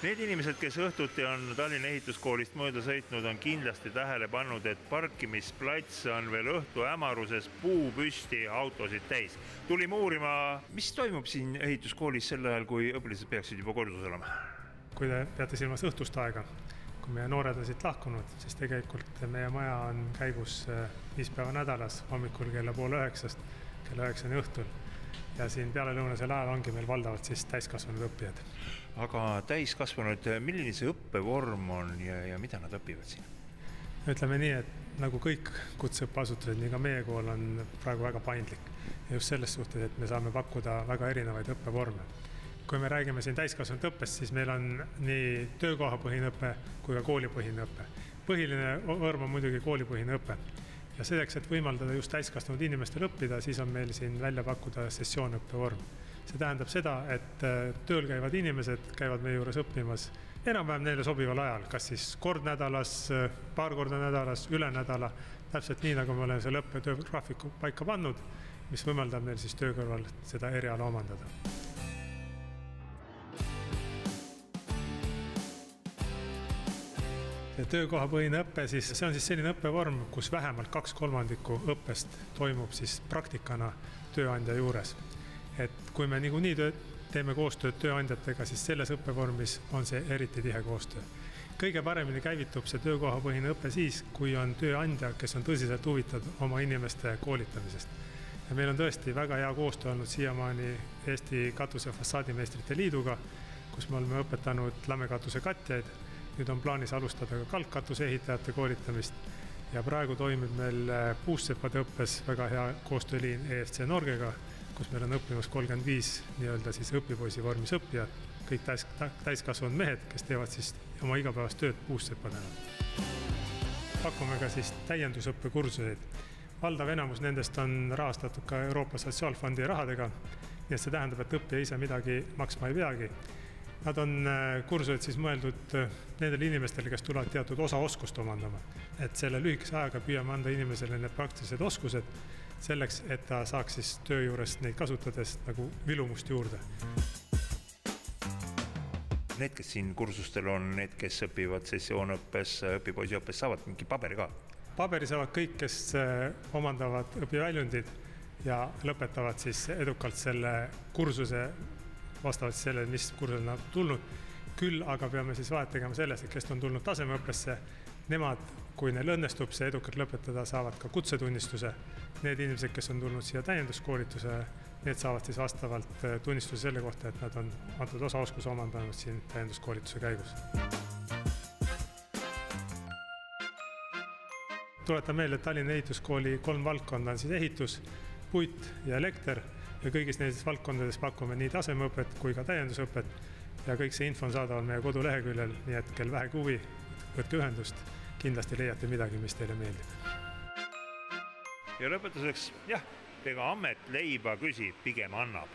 Need inimesed, kes õhtuti on Tallinna ehituskoolist mööda sõitnud, on kindlasti tähele pannud, et parkimisplats on veel õhtu hämaruses puu püsti autosid täis. Tulime uurima, mis toimub siin ehituskoolis sel ajal, kui õpilased peaksid juba kodus olema? Kui te peate silmas õhtust aega, kui meie noored on siit lahkunud, siis tegelikult meie maja on käigus 5 päeva nädalas, hommikul kella 8:30, kella 9 õhtul. Ja siin pealelõunasel ajal ongi meil valdavalt siis täiskasvanud õppijad. Aga täiskasvanud, milline see õppevorm on ja mida nad õpivad siin? Ütleme nii, et nagu kõik kutseõppeasutused, nii ka meie kool on praegu väga paindlik. Ja just selles suhtes, et me saame pakkuda väga erinevaid õppevorme. Kui me räägime siin täiskasvanud õppest, siis meil on nii töökohapõhine õpe kui ka koolipõhine õpe. Põhiline vorm on muidugi koolipõhine õpe. Ja selleks, et võimaldada just täiskasvanud inimestel õppida, siis on meil siin välja pakkuda sessioonõppevorm. See tähendab seda, et tööl käivad inimesed käivad meie juures õppimas enam-vähem neile sobival ajal, kas siis kord nädalas, paar korda nädalas, üle nädala, täpselt nii, nagu me oleme selle õppetöögraafiku paika pannud, mis võimaldab neil siis töö kõrval seda eriala omandada. Töökohapõhine õpe, see on siis selline õppevorm, kus vähemalt 2/3 õppest toimub siis praktikana tööandja juures. Et kui me niikuinii teeme koostööd tööandjatega, siis selles õppevormis on see eriti tihe koostöö. Kõige paremini käivitub see töökohapõhine õpe siis, kui on tööandja, kes on tõsiselt huvitatud oma inimeste koolitamisest. Ja meil on tõesti väga hea koostöö olnud siiamaani Eesti katus- ja fassaadimeistrite liiduga, kus me oleme õpetanud lämmekatuse katjaid. Nüüd on plaanis alustada ka kalkkatuse ehitajate koolitamist ja praegu toimib meil puussepade õppes väga hea koostööliin EFC Norgega, kus meil on õppimas 35 nii-öelda siis õpipoisi vormis õppijad, kõik täiskasvanud mehed, kes teevad siis oma igapäevast tööd puussepadena. Pakume ka siis täiendusõppekursuseid. Valdav enamus nendest on rahastatud ka Euroopa Sotsiaalfondi rahadega, nii et see tähendab, et õppija ise midagi maksma ei peagi. Nad on kursused siis mõeldud nendele inimestele, kes tulevad teatud osa oskust omandama. Et selle lühikese ajaga püüame anda inimesele need praktilised oskused selleks, et ta saaks siis töö juures neid kasutades nagu vilumust juurde. Need, kes siin kursustel on, need, kes õpivad sessioonõppes, õpipoisiõppes, saavad mingi paberi ka? Paberi saavad kõik, kes omandavad õpiväljundid ja lõpetavad siis edukalt selle kursuse vastavalt sellele, mis kursusel nad tulnud. Küll aga peame siis vahet tegema selles, et kes on tulnud tasemeõppesse, nemad, kui neil õnnestub see edukalt lõpetada, saavad ka kutsetunnistuse. Need inimesed, kes on tulnud siia täienduskoolituse, need saavad siis vastavalt tunnistuse selle kohta, et nad on antud osa oskuse omandanud siin täienduskoolituse käigus. Tuletan meelde, et Tallinna ehituskooli 3 valdkonda on siis ehitus, puit ja elekter. Ja kõigis nendes valdkondades pakume nii tasemeõpet kui ka täiendusõpet ja kõik see info on saadaval meie koduleheküljel, nii et kel vähegi huvi, võtke ühendust, kindlasti leiate midagi, mis teile meeldib. Ja lõpetuseks, jah, ega amet leiba küsib, pigem annab.